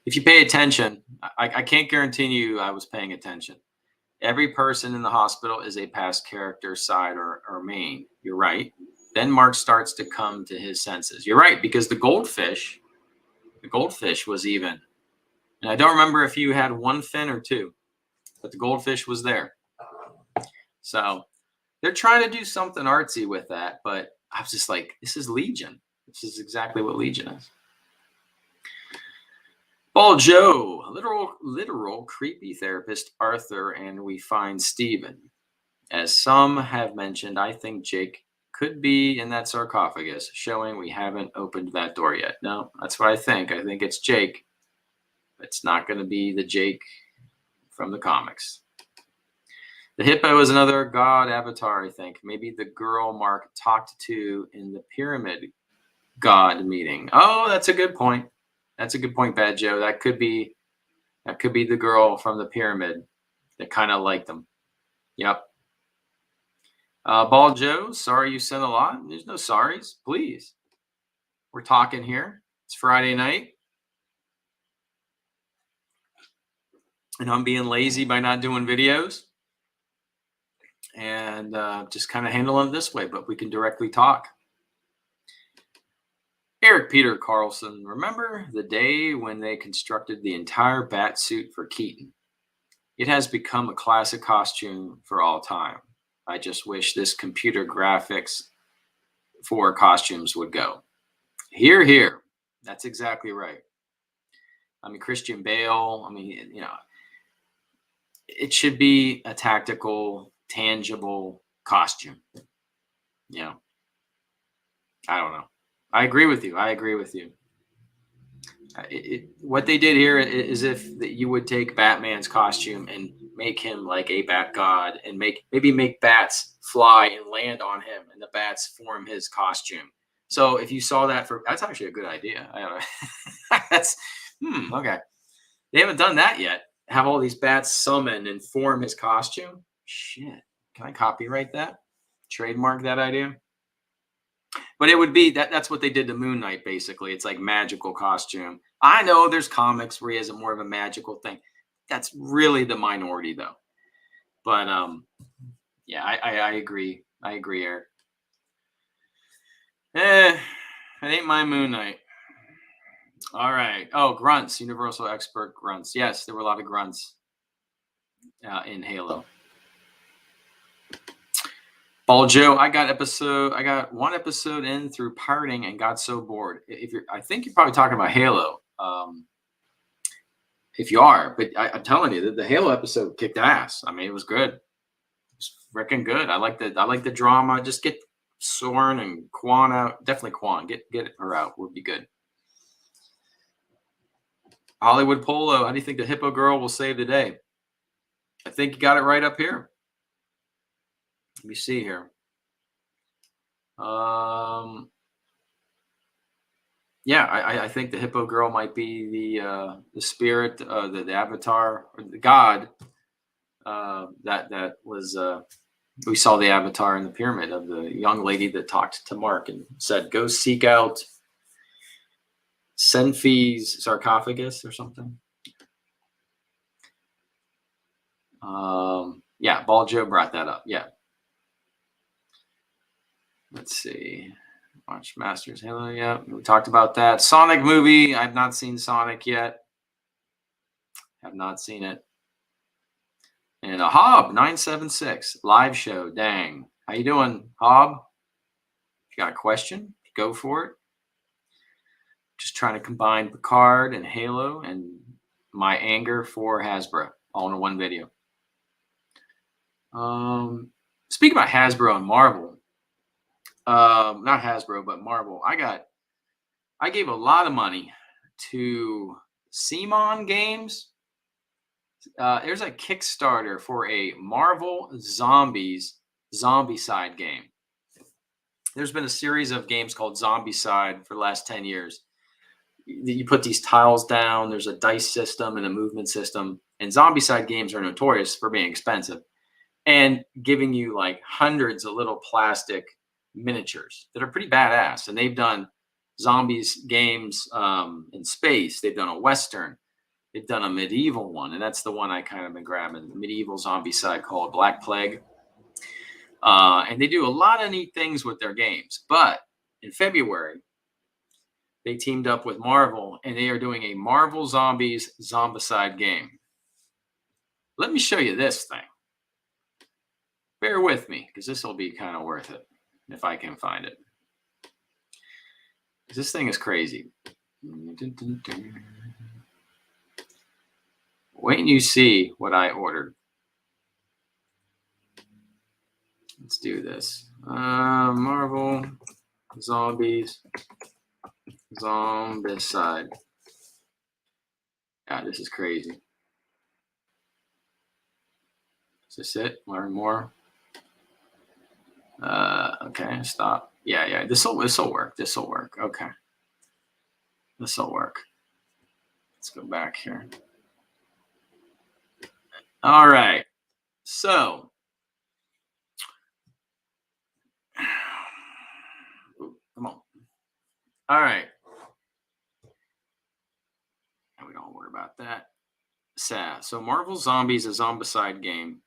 If you pay attention, I can't guarantee you I was paying attention. Every person in the hospital is a past character, side or main. You're right. Then Mark starts to come to his senses. You're right, because the goldfish was even. And I don't remember if you had one fin or two, but the goldfish was there. So they're trying to do something artsy with that, but I was just like, this is Legion. This is exactly what Legion is. Ball Joe, literal creepy therapist Arthur, and we find Steven. As some have mentioned, I think Jake could be in that sarcophagus, showing we haven't opened that door yet. No, that's what I think. I think it's Jake. It's not going to be the Jake from the comics. The hippo is another god avatar, I think. Maybe the girl Mark talked to in the pyramid god meeting. Oh, that's a good point. That's a good point, Bad Joe. That could be the girl from the pyramid that kind of liked them. Yep. Ball Joe, sorry you sent a lot. There's no sorries, please. We're talking here. It's Friday night. And I'm being lazy by not doing videos. And just kind of handling it this way, but we can directly talk. Eric Peter Carlson, remember the day when they constructed the entire bat suit for Keaton? It has become a classic costume for all time. I just wish this computer graphics for costumes would go. Hear, hear. That's exactly right. I mean, Christian Bale, it should be a tactical, tangible costume. I don't know. I agree with you. What they did here is if you would take Batman's costume and make him like a bat god, and maybe make bats fly and land on him, and the bats form his costume. So if you saw that that's actually a good idea. I don't know. That's okay. They haven't done that yet. Have all these bats summon and form his costume. Shit. Can I copyright that? Trademark that idea? But it would be that's what they did to Moon Knight, basically. It's like magical costume. I know there's comics where he has more of a magical thing. That's really the minority, though. But yeah, I agree. I agree, Eric. It ain't my Moon Knight. All right. Oh, grunts, universal expert grunts. Yes, there were a lot of grunts in Halo. Ball Joe, I got one episode in through pirating and got so bored. I think you're probably talking about Halo. If you are, but I'm telling you, the Halo episode kicked ass. I mean, it was good. It was freaking good. I like the drama. Just get Soren and Quan out. Definitely Quan. Get her out. Would be good. Hollywood Polo. How do you think the Hippo Girl will save the day? I think you got it right up here. Let me see here. Yeah, I think the Hippo Girl might be the spirit, the avatar, or the god that was. We saw the avatar in the pyramid of the young lady that talked to Mark and said, "Go seek out Senfi's sarcophagus or something." Yeah, Ball Joe brought that up. Yeah. Let's see. Watch Masters Halo. Yeah, we talked about that. Sonic movie. I've not seen Sonic yet. Have not seen it. And a Hob 976 live show. Dang. How you doing, Hob? If you got a question, go for it. Just trying to combine Picard and Halo and my anger for Hasbro all in one video. Speaking about Hasbro and Marvel, not Hasbro, but Marvel, I gave a lot of money to Simon Games. There's a Kickstarter for a Marvel Zombies Zombicide game. There's been a series of games called Zombicide for the last 10 years. You put these tiles down, there's a dice system and a movement system, and Zombicide games are notorious for being expensive and giving you like hundreds of little plastic miniatures that are pretty badass. And they've done zombies games in space. They've done a Western. They've done a medieval one, and that's the one I kind of been grabbing, the medieval Zombicide called Black Plague. And they do a lot of neat things with their games. But in February, they teamed up with Marvel, and they are doing a Marvel Zombies Zombicide game. Let me show you this thing. Bear with me, because this will be kind of worth it, if I can find it. This thing is crazy. Wait and you see what I ordered. Let's do this. Marvel Zombies Zombicide. Yeah, this is crazy. Is this it? Learn more. Okay, stop. Yeah. This'll work. This'll work. Okay. This'll work. Let's go back here. All right. So come on. All right. We don't worry about that. So Marvel Zombies, a Zombicide game.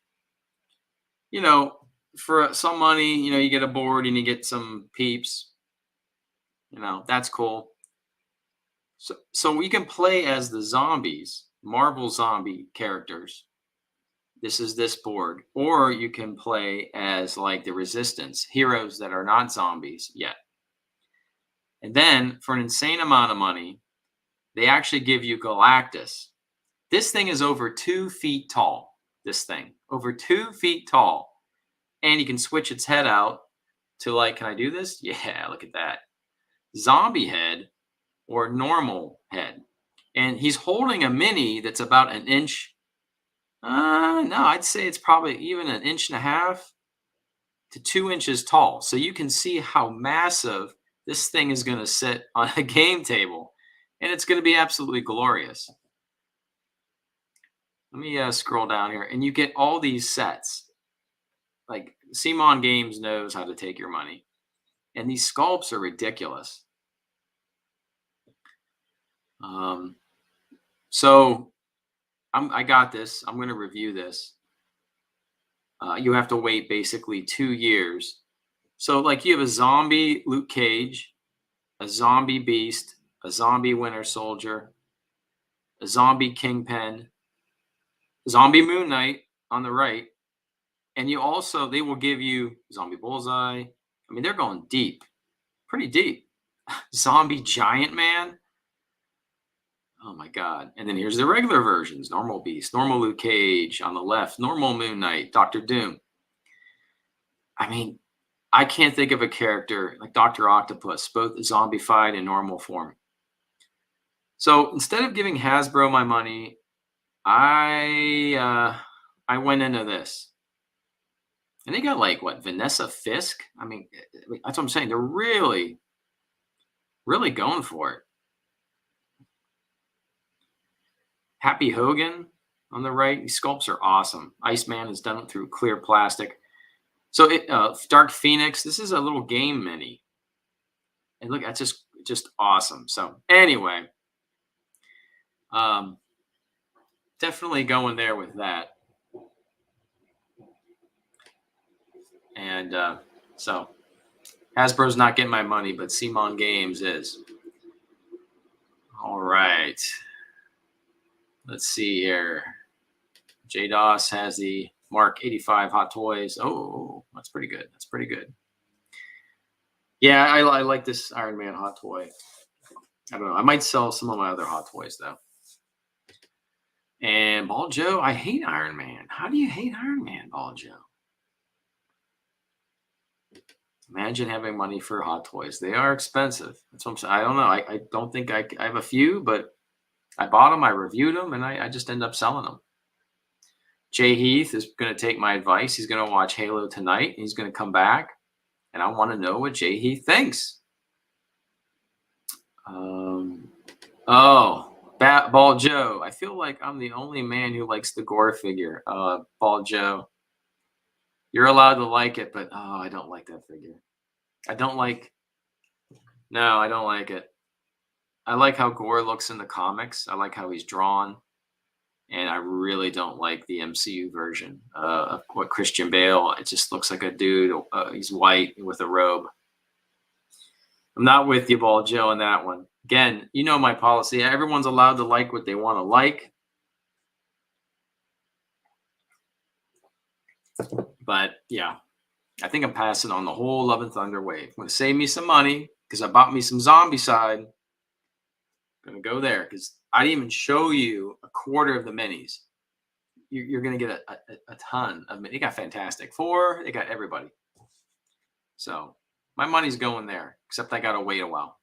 You know, for some money, you get a board and you get some peeps. That's cool. So we can play as the zombies, Marvel zombie characters. This is this board. Or you can play as like the Resistance, heroes that are not zombies yet. And then for an insane amount of money, they actually give you Galactus. This thing is over 2 feet tall. This thing, over 2 feet tall. And you can switch its head out to like, can I do this? Yeah, look at that. Zombie head or normal head. And he's holding a mini that's about an inch. No, I'd say it's probably even an inch and a half to 2 inches tall. So you can see how massive this thing is going to sit on a game table. And it's going to be absolutely glorious. Let me scroll down here. And you get all these sets. Like Simon Games knows how to take your money. And these sculpts are ridiculous. So I got this. I'm going to review this. You have to wait basically 2 years. So like you have a zombie Luke Cage, a zombie Beast, a zombie Winter Soldier, a zombie Kingpin, zombie Moon Knight on the right, and they will give you zombie Bullseye. I mean, they're going deep, pretty deep. Zombie Giant Man. Oh my God. And then here's the regular versions: normal Beast, normal Luke Cage on the left, normal Moon Knight, Doctor Doom. I mean, I can't think of a character like Dr. Octopus, both zombified and normal form. So instead of giving Hasbro my money, I went into this. And they got like what, Vanessa Fisk? I mean, that's what I'm saying. They're really, really going for it. Happy Hogan on the right. These sculpts are awesome. Iceman is done through clear plastic. So Dark Phoenix, this is a little game mini. And look, that's just awesome. So anyway, definitely going there with that. And so Hasbro's not getting my money, but Simon Games is. All right. Let's see here. JDOS has the Mark 85 Hot Toys. Oh, that's pretty good. That's pretty good. Yeah, I like this Iron Man Hot Toy. I don't know. I might sell some of my other Hot Toys, though. And Ball Joe, I hate Iron Man. How do you hate Iron Man, Ball Joe? Imagine having money for Hot Toys. They are expensive. That's what I'm saying. I don't know. I don't think I have a few, but I bought them, I reviewed them, and I just end up selling them. Jay Heath is going to take my advice. He's going to watch Halo tonight. He's going to come back, and I want to know what Jay Heath thinks. Ball Joe. I feel like I'm the only man who likes the Gore figure. Ball Joe. You're allowed to like it, but I don't like that figure. I don't like it. I like how Gore looks in the comics. I like how he's drawn. And I really don't like the MCU version of what Christian Bale. It just looks like a dude. He's white with a robe. I'm not with you, Ball Joe, on that one. Again, you know my policy. Everyone's allowed to like what they want to like. But yeah, I think I'm passing on the whole Love and Thunder wave. I'm going to save me some money because I bought me some Zombie Side. I'm going to go there because I didn't even show you a quarter of the minis. You're going to get a ton of minis. They got Fantastic Four. They got everybody. So my money's going there, except I got to wait a while.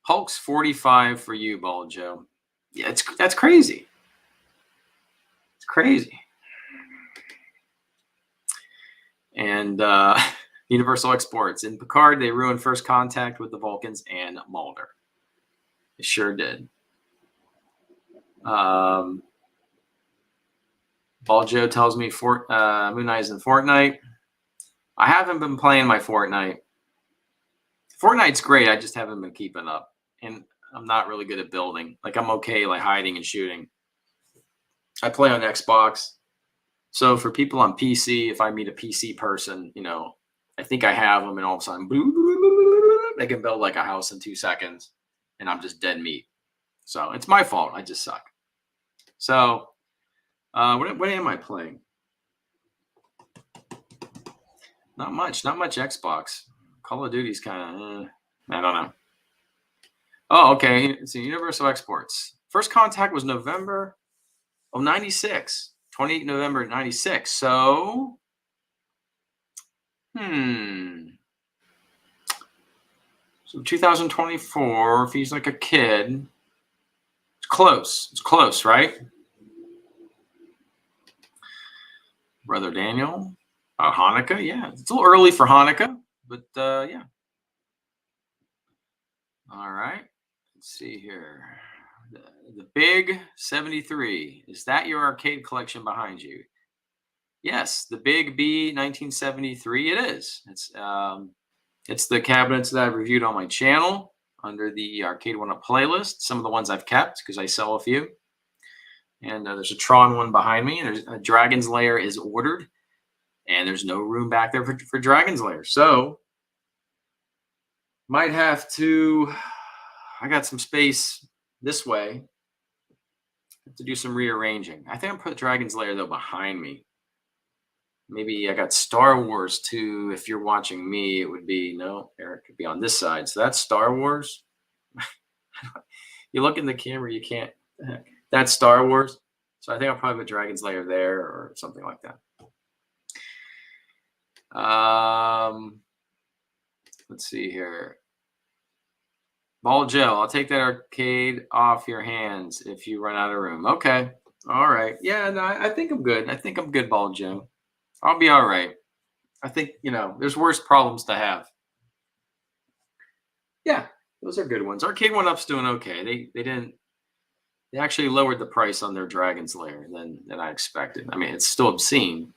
Hulk's 45 for you, Ball Joe. Yeah, that's crazy. It's crazy. And Universal Exports. In Picard, they ruined first contact with the Vulcans and Mulder. They sure did. Ball Joe tells me Moon Knight is in Fortnite. I haven't been playing my Fortnite. Fortnite's great. I just haven't been keeping up. And I'm not really good at building. Like, I'm okay, like, hiding and shooting. I play on Xbox. So for people on PC, if I meet a PC person, I think I have them, and all of a sudden, they can build like a house in 2 seconds, and I'm just dead meat. So it's my fault. I just suck. So what am I playing? Not much Xbox. Call of Duty's kind of, I don't know. Oh, okay. It's Universal Exports. First contact was November of 96. 28 November 96. So, So 2024, if he's like a kid, it's close. It's close, right? Brother Daniel. Hanukkah, yeah. It's a little early for Hanukkah, but yeah. All right. Let's see here. The Big 73. Is that your arcade collection behind you? Yes, the Big B 1973. It is. It's the cabinets that I've reviewed on my channel under the Arcade One Up playlist. Some of the ones I've kept because I sell a few. And there's a Tron one behind me. And there's a Dragon's Lair is ordered. And there's no room back there for Dragon's Lair. So might have to I got some space this way. I have to do some rearranging. I think I'm put Dragon's Lair though behind me. Maybe I got Star Wars too. If you're watching me, it would be no. Eric could be on this side. So that's Star Wars. You look in the camera, you can't. That's Star Wars. So I think I'll probably put Dragon's Lair there or something like that. Let's see here. Ball Joe, I'll take that arcade off your hands if you run out of room. Okay. All right. Yeah, no, I think I'm good. I think I'm good, Ball Joe. I'll be all right. I think, there's worse problems to have. Yeah, those are good ones. Arcade 1-Up's doing okay. They actually lowered the price on their Dragon's Lair than I expected. I mean, it's still obscene,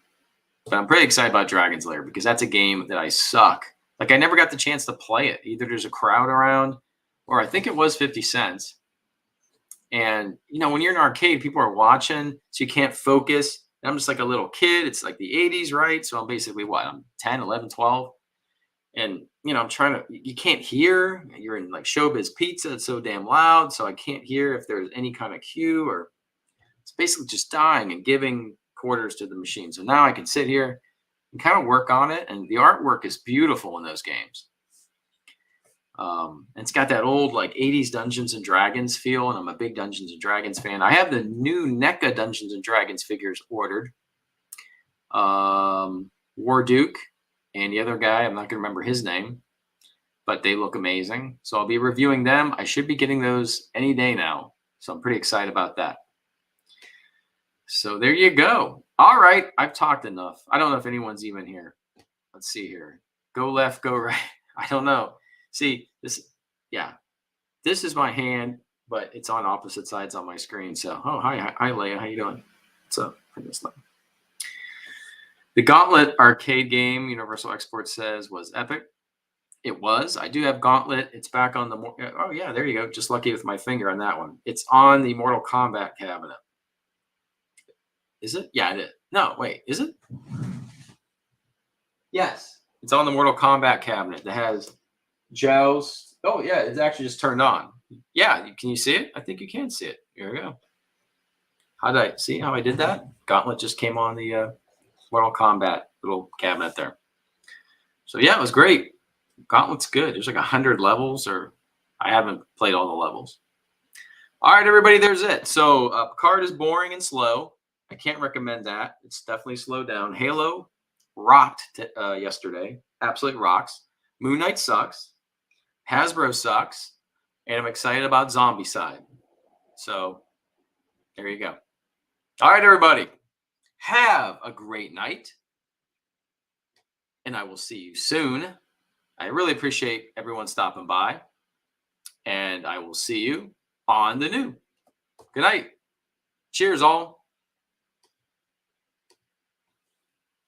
but I'm pretty excited about Dragon's Lair because that's a game that I suck. Like, I never got the chance to play it. Either there's a crowd around, or I think it was 50 cents. And, when you're in an arcade, people are watching, so you can't focus. And I'm just like a little kid. It's like the 80s, right? So I'm basically, I'm 10, 11, 12. And, I'm trying to, you can't hear. You're in like Showbiz Pizza. It's so damn loud. So I can't hear if there's any kind of cue, or it's basically just dying and giving quarters to the machine. So now I can sit here and kind of work on it. And the artwork is beautiful in those games. And it's got that old like 80s Dungeons and Dragons feel, and I'm a big Dungeons and Dragons fan. I have the new NECA Dungeons and Dragons figures ordered. Warduke and the other guy, I'm not going to remember his name, but they look amazing. So I'll be reviewing them. I should be getting those any day now. So I'm pretty excited about that. So there you go. All right. I've talked enough. I don't know if anyone's even here. Let's see here. Go left, go right. I don't know. See, this is my hand, but it's on opposite sides on my screen. So, hi, Leia. How you doing? What's up? The Gauntlet arcade game, Universal Export says, was epic. It was. I do have Gauntlet. It's back on the. Oh yeah, there you go. Just lucky with my finger on that one. It's on the Mortal Kombat cabinet. Is it? Yeah, it is. No, wait, is it? Yes, it's on the Mortal Kombat cabinet that has Joust. Oh yeah, it's actually just turned on. Yeah, can you see it? I think you can see it. Here we go. How did I see how I did that? Gauntlet just came on the Mortal Kombat little cabinet there. So yeah, it was great. Gauntlet's good. There's like 100 levels, or I haven't played all the levels. All right, everybody, there's it. So Picard is boring and slow. I can't recommend that. It's definitely slowed down. Halo rocked yesterday. Absolutely rocks. Moon Knight sucks. Hasbro sucks. And I'm excited about Zombicide. So there you go. All right, everybody. Have a great night. And I will see you soon. I really appreciate everyone stopping by. And I will see you on the new. Good night. Cheers, all.